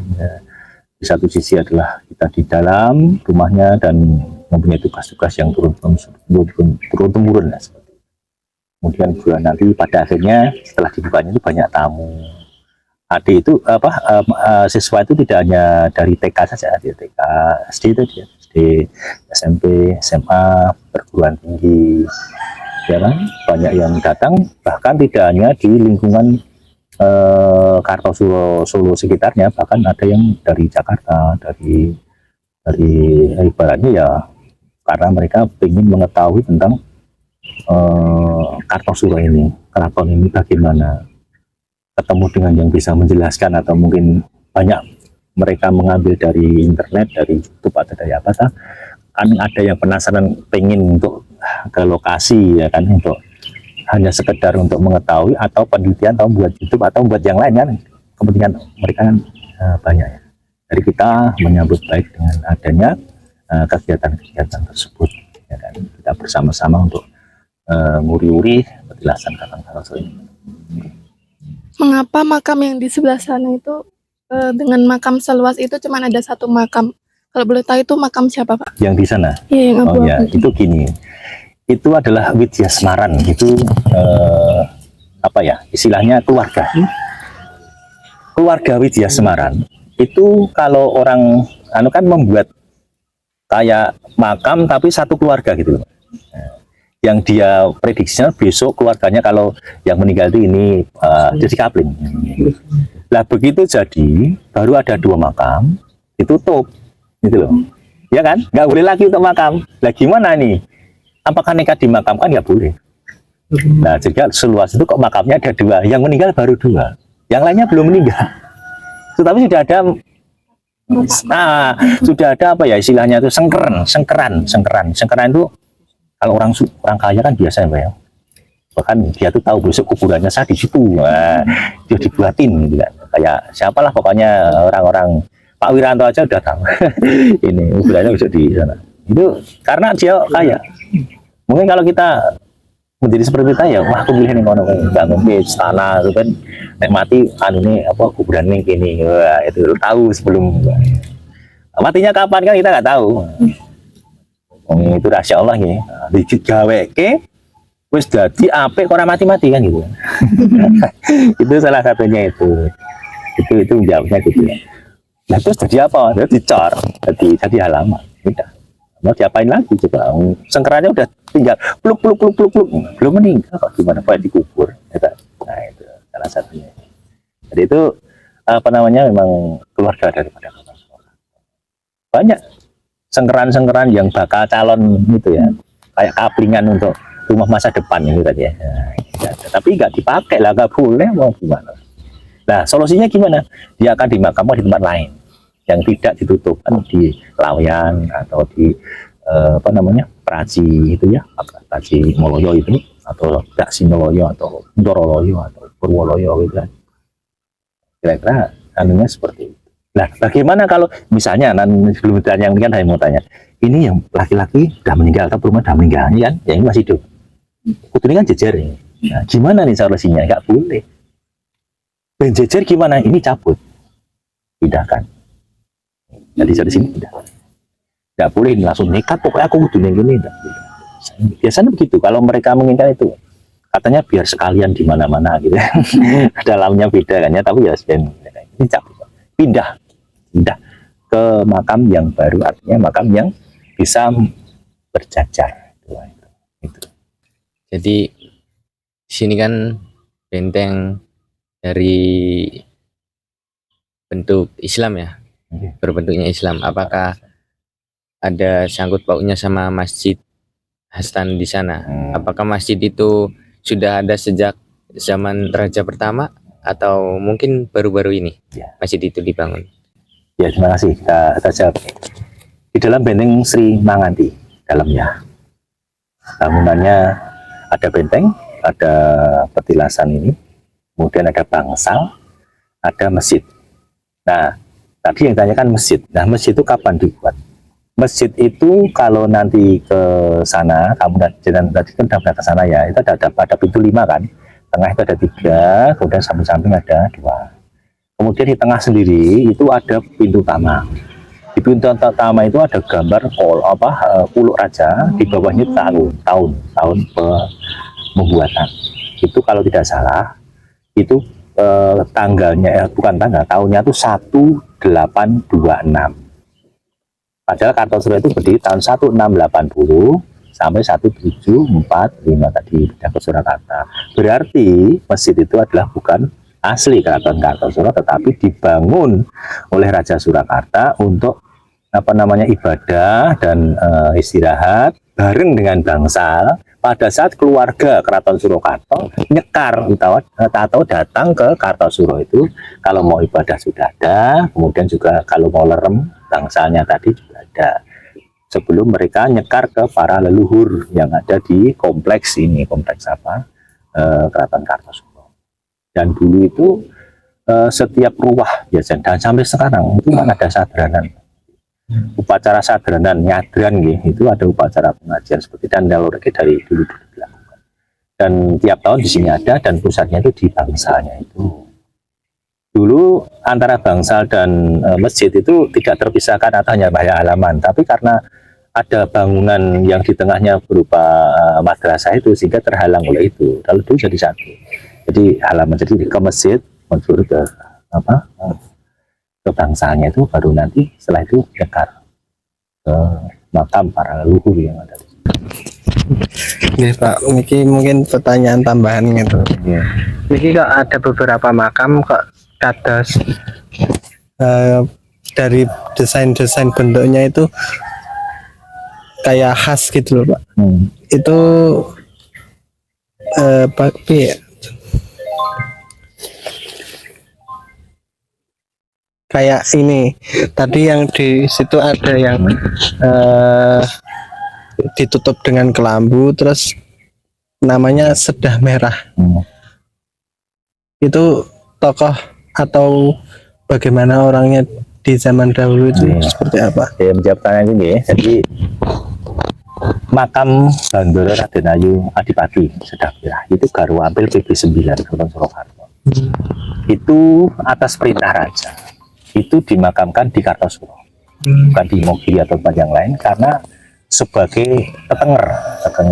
Di satu sisi adalah kita di dalam rumahnya dan mempunyai tugas-tugas yang turun-temurun ya, seperti itu. Kemudian juga nanti pada akhirnya setelah dibukanya itu banyak tamu. Adik itu siswa itu tidak hanya dari TK saja, dari TK, SD itu dia, SD, SMP, SMA, perguruan tinggi, ya kan, banyak yang datang, bahkan tidak hanya di lingkungan Kartosuro Solo sekitarnya, bahkan ada yang dari Jakarta, dari ibaratnya ya, karena mereka ingin mengetahui tentang Kartosuro ini, keraton ini bagaimana, ketemu dengan yang bisa menjelaskan, atau mungkin banyak mereka mengambil dari internet, dari YouTube atau dari apa, kan ada yang penasaran pengen untuk ke lokasi ya kan, untuk hanya sekedar untuk mengetahui atau penelitian atau buat YouTube atau buat yang lain kan, kepentingan mereka kan banyak ya. Dari kita menyambut baik dengan adanya kegiatan-kegiatan tersebut, ya kan? Kita bersama-sama untuk nguri-uri petilasan Keraton Kartosuro ini.
Mengapa makam yang di sebelah sana itu dengan makam seluas itu cuma ada satu makam? Kalau boleh tahu itu makam siapa, Pak?
Yang di sana,
Iya, yang
oh ya,
abu-abu.
itu gini, itu adalah Widyasmaran, itu apa ya, istilahnya keluarga. Keluarga Widyasmaran itu kalau orang anu kan membuat kayak makam tapi satu keluarga gitu loh. Yang dia prediksinya besok keluarganya kalau yang meninggal itu ini jadi kapling. Nah begitu jadi baru ada 2 makam ditutup gitu loh. Ya kan? Nggak boleh lagi untuk makam. Lah gimana nih? Apakah nekat dimakamkan? Nggak boleh. Nah jika seluas itu kok makamnya ada 2, yang meninggal baru 2, yang lainnya belum meninggal. Tetapi sudah ada, sudah ada apa ya istilahnya itu sengkeran itu kalau orang kaya kan biasa ya Pak ya. Bahkan dia tuh tahu besok kuburannya saya di situ, dia dibuatin gitu kan. Kayak siapalah pokoknya orang-orang Pak Wiranto aja udah tahu ini kuburannya besok di sana. Itu karena dia kaya. Mungkin kalau kita menjadi seperti kita ya, wah aku milih nih kono bangun istana itu kan nek mati anu ini apa kuburan ning kene. Wah, itu tahu sebelum matinya kapan kan kita nggak tahu. Itu rahasia Allah ya. Digaweke wis dadi apik ora mati-mati kan gitu. Itu salah satunya itu. Itu jawabnya gitu ya. Nah terus jadi apa? Jadi dicor, jadi halaman. Udah. Mau diapain lagi coba? Sengkerannya udah tinggal pluk belum meninggal kok gimana Pak dikubur? Nah itu salah satunya. Jadi itu apa namanya memang keluarga daripada Kartosuro. Banyak sengkeran yang bakal calon gitu ya, kayak kaplingan untuk rumah masa depan gitu tadi ya. Nah, tapi nggak dipakai lah, nggak boleh mau gimana? Nah solusinya gimana? Dia akan dimakamkan di tempat lain yang tidak ditutup kan di Laweyan atau di apa namanya Praji itu ya, Praji Moloyo itu atau Daksinoloyo atau Ndoroloyo atau Purwoloyo gitu kan. Kira-kira anunya seperti itu. Nah bagaimana kalau misalnya sebelum ditanya yang ini kan saya mau tanya, ini yang laki-laki sudah meninggal atau perempuan sudah meninggal ini kan, yang ini masih hidup. Kudu ini kan jejer ini. Nah, gimana nih solusinya? Nggak boleh. Dan jejer gimana? Ini cabut, pindahkan. Jadi dari sini tidak boleh langsung nekat pokoknya aku kudu gini. Biasanya begitu kalau mereka menginginkan itu katanya biar sekalian di mana-mana gitu. Dalamnya beda kan ya, tapi ya ini cabut, pindah ke makam yang baru, artinya makam yang bisa berjajar. Itu.
Jadi di sini kan benteng dari bentuk Islam ya, berbentuknya Islam. Apakah ada sangkut pautnya sama Masjid Hastan di sana? Apakah masjid itu sudah ada sejak zaman Raja pertama atau mungkin baru-baru ini masjid itu dibangun?
Ya terima kasih, kita jawab. Di dalam benteng Sri Manganti dalamnya bangunannya ada benteng, ada petilasan ini, kemudian ada bangsal, ada masjid. Nah tadi yang ditanyakan masjid. Nah masjid itu kapan dibuat? Masjid itu kalau nanti ke sana, kamu tadi kan udah ke sana ya, itu ada pintu 5 kan, tengah itu ada 3, kemudian samping-samping ada 2. Kemudian di tengah sendiri itu ada pintu utama. Di pintu utama itu ada gambar kuluk raja, di bawahnya tahun pembuatan. Itu kalau tidak salah, itu tanggalnya bukan tanggal, tahunnya itu 1826. Padahal Kartosuro itu berdiri tahun 1680 sampai 1745 tadi ke Surakarta. Berarti masjid itu adalah bukan asli Keraton Kartosuro, tetapi dibangun oleh Raja Surakarta untuk apa namanya ibadah dan istirahat bareng dengan bangsal pada saat keluarga Keraton Surakarta nyekar atau datang ke Kartosuro itu kalau mau ibadah sudah ada, kemudian juga kalau mau lerem bangsalnya tadi juga ada, sebelum mereka nyekar ke para leluhur yang ada di kompleks ini, kompleks Keraton Kartosuro. Dan dulu itu setiap ruah biasanya dan sampai sekarang itu kan ada sadranan, upacara sadranan nyadran gitu, itu ada upacara pengajian seperti dan dalurnya dari dulu dilakukan, dan tiap tahun di sini ada, dan pusatnya itu di Bangsalnya itu. Dulu antara Bangsal dan masjid itu tidak terpisahkan atau hanya bahaya halaman, tapi karena ada bangunan yang di tengahnya berupa madrasah itu sehingga terhalang oleh itu. Kalau dulu jadi satu, jadi halaman, jadi ke masjid menuju ke ke Bangsalnya itu, baru nanti setelah itu nyekar ke makam para leluhur yang ada di sini.
Nggih, Pak, ini mungkin pertanyaan tambahan gitu.
Ya.
Ini kok ada beberapa makam kok kados dari desain-desain bentuknya itu kayak khas gitu loh, Pak. Itu Pak, kayak ini tadi yang di situ ada yang ditutup dengan kelambu, terus namanya Sedah Merah. Itu tokoh atau bagaimana orangnya di zaman dahulu itu seperti apa?
Saya menjawab pertanyaan ini ya. Jadi makam Bandara Raden Ayu Adipati Sedah Merah itu garwa ampil PB 9 Keraton Surakarta. Itu atas perintah raja. Itu dimakamkan di Kartosuro, bukan di Mogiri atau tempat yang lain, karena sebagai tetenger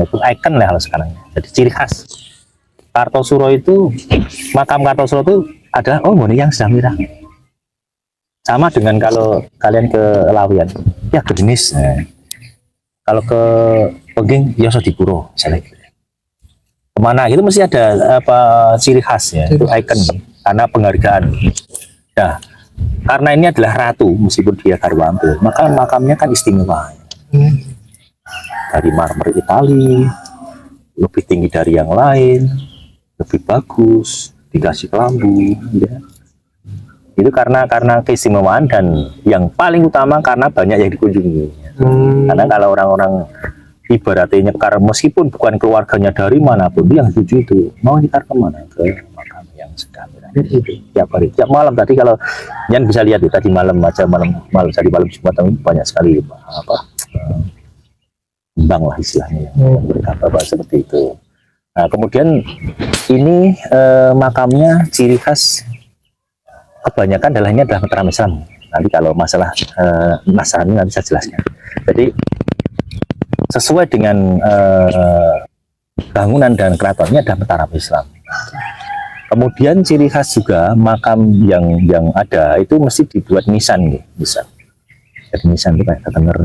itu ikon lah kalau sekarang. Jadi ciri khas Kartosuro itu, makam Kartosuro itu adalah ini yang Sedah Merah. Sama dengan kalau kalian ke Lawian, ya ke Denis. Kalau ke Peging, ya Sodipuro, misalnya. Kemana itu mesti ada ciri khas ya, itu ikon karena penghargaan. Nah, karena ini adalah ratu, meskipun dia garwa ampil, maka makamnya kan istimewa. Dari marmer Itali, lebih tinggi dari yang lain, lebih bagus, dikasih kelambu, ya. Itu karena keistimewaan, dan yang paling utama karena banyak yang dikunjungi. Karena kalau orang-orang ibaratnya nyekar, meskipun bukan keluarganya dari manapun, yang tuju itu mau nyekar kemana, ke makam yang Sedah Merah. Tiap hari, tiap malam. Tadi kalau yang bisa lihat tadi malam aja, malam Jumat banyak sekali kembang lah istilahnya yang mereka bawa seperti itu. Nah, kemudian ini makamnya ciri khas kebanyakan adalah mataram Islam. Nanti kalau masalah Nasrani nanti saya jelaskan. Jadi sesuai dengan bangunan dan keratonnya ada mataram Islam. Kemudian ciri khas juga makam yang ada itu mesti dibuat nisan, gitu, nisan. Jadi nisan itu kayak tetenger,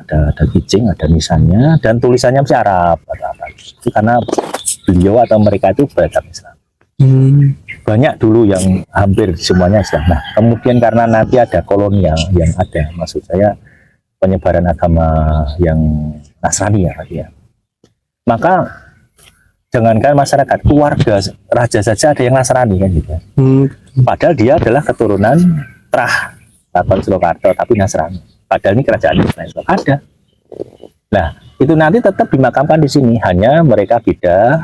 ada kijing, ada nisannya, dan tulisannya mesti Arab atau apa. Itu karena beliau atau mereka itu beragama Islam. Banyak dulu yang hampir semuanya Islam. Nah, kemudian karena nanti ada kolonial yang ada, maksud saya penyebaran agama yang Nasrani ya. Maka jangankan masyarakat, keluarga raja saja ada yang Nasrani kan gitu. Padahal dia adalah keturunan Trah Keraton Surakarta tapi Nasrani. Padahal ini kerajaan Islam ada. Nah, itu nanti tetap dimakamkan di sini, hanya mereka beda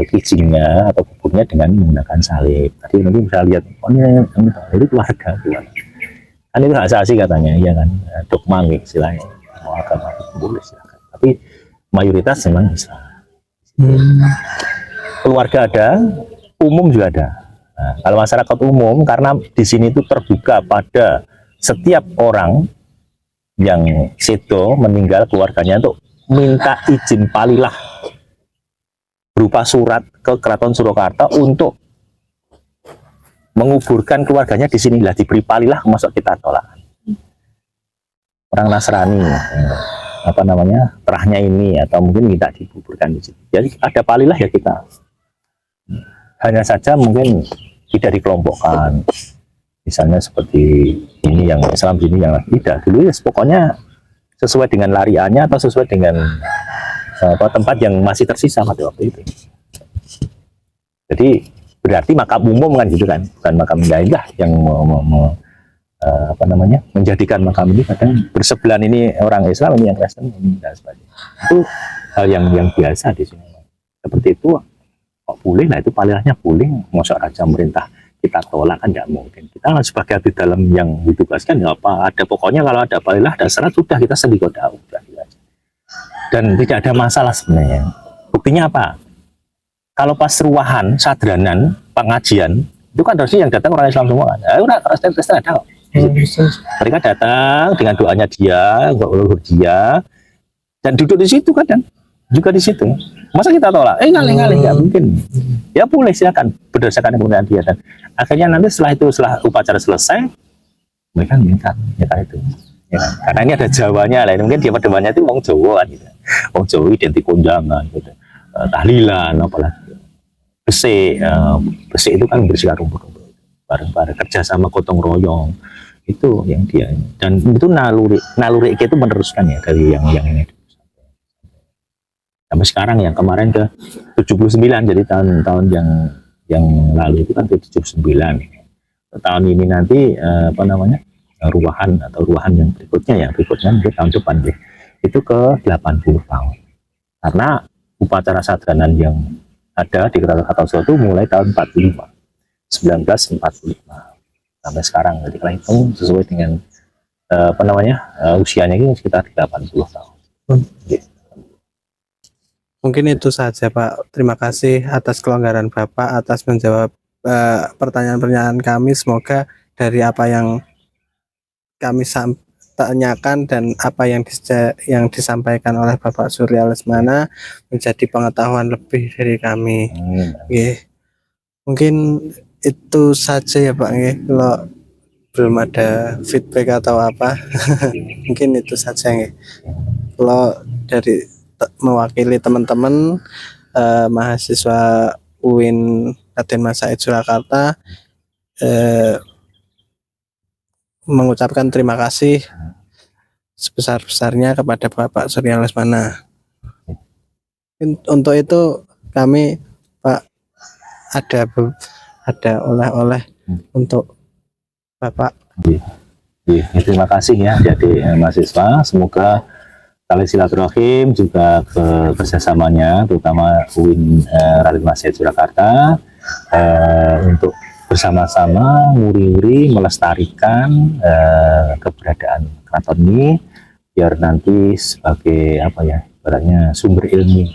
kijingnya atau kuburnya dengan menggunakan salib. Tadi nanti bisa lihat, ini keluarga. Kan itu hak asasi katanya, ya kan, dogma istilahnya. Mau agama boleh silakan. Tapi mayoritas memang Islam. Keluarga ada, umum juga ada. Nah, kalau masyarakat umum, karena di sini itu terbuka pada setiap orang yang sedo meninggal keluarganya untuk minta izin palilah berupa surat ke Keraton Surakarta untuk menguburkan keluarganya di sinilah, diberi palilah, masuk kita tolak. Orang Nasrani, terahnya ini atau mungkin minta dikuburkan di sini. Jadi ada palilah ya kita. Hanya saja mungkin tidak dikelompokkan. Misalnya seperti ini yang Islam sini yang tidak. Dulu ya pokoknya sesuai dengan lariannya atau sesuai dengan tempat yang masih tersisa pada waktu itu. Jadi berarti makam umum kan gitu kan, bukan makam daerah yang menjadikan makam ini kadang bersebelahan, ini orang Islam, ini yang Kristen, ini dan sebagainya. Itu hal yang biasa di sini. Seperti itu kok boleh lah, itu palilahnya boleh, masa raja merintah kita tolak kan nggak mungkin. Kita sebagai abdi dalam yang ditugaskan ya apa ada, pokoknya kalau ada palilah ada syarat sudah kita sendikoda udah gitu aja. Dan tidak ada masalah sebenarnya. Buktinya apa? Kalau pas ruahan, sadranan, pengajian itu kan harusnya yang datang orang Islam semua kan. Udah Kristen ada kok. Mereka datang dengan doanya dia, leluhur dia, dan duduk di situ kadang juga di situ. Masa kita tolak? Ngalih-ngalih nggak mungkin. Ya boleh silakan berdasarkan kemudian dia, dan akhirnya nanti setelah upacara selesai mereka minta itu. Ya kan? Karena ini ada Jawanya lah, mungkin dia pedomannya itu wong Jawa gitu. Wong Jawa identik kondangan gitu. Tahlilan apalagi. Besik itu kan bersihkan rumput-rumput. Bareng-bareng kerja sama gotong royong. Itu yang dia, dan itu naluri itu meneruskan ya dari yang ini sampai sekarang, yang kemarin ke 79, jadi tahun yang lalu itu kan ke 79. Tahun ini nanti ruahan yang berikutnya mungkin tahun depan deh, itu ke 80 tahun, karena upacara sadranan yang ada di Keraton itu mulai tahun 1945 sampai sekarang. Jadi kalau hitung sesuai dengan usianya ini sekitar 80 tahun. Gitu.
Mungkin itu saja Pak. Terima kasih atas kelonggaran Bapak atas menjawab pertanyaan-pertanyaan kami. Semoga dari apa yang kami tanyakan dan apa yang disampaikan oleh Bapak Surya Lesmana menjadi pengetahuan lebih dari kami. Mungkin itu saja ya Pak. Kalau belum ada feedback atau apa, mungkin itu saja. Kalau dari mewakili teman-teman mahasiswa UIN Raden Mas Said Surakarta, mengucapkan terima kasih sebesar-besarnya kepada Bapak Surya Lesmana. Untuk itu kami Pak ada oleh-oleh untuk Bapak.
Terima kasih ya jadi mahasiswa. Semoga tali silaturahim juga kerjasamanya, terutama UIN Raden Mas Said Surakarta, untuk bersama-sama nguri-nguri melestarikan keberadaan keraton ini, biar nanti sebagai ibaratnya sumber ilmu.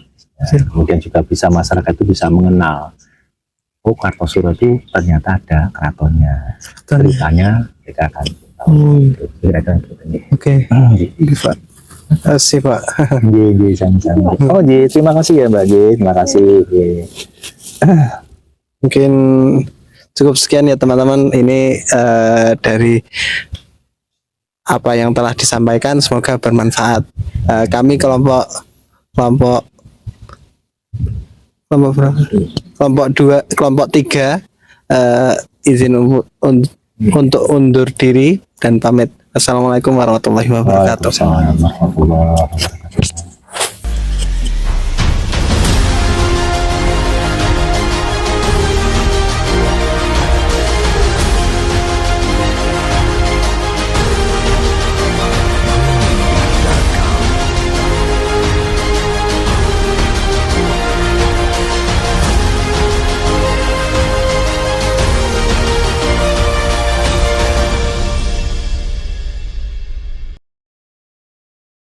Kemudian juga bisa masyarakat itu bisa mengenal, oh Kartosuro itu ternyata ada keratonnya. Ceritanya mereka akan tahu.
Oke. Terima kasih Pak.
Sama-sama. Oh terima kasih ya Mbak J. Terima kasih.
Mungkin cukup sekian ya teman-teman. Ini dari apa yang telah disampaikan, semoga bermanfaat. Kami kelompok 3 izin untuk undur diri dan pamit. Assalamualaikum warahmatullahi wabarakatuh.
Waalaikumsalam warahmatullahi wabarakatuh.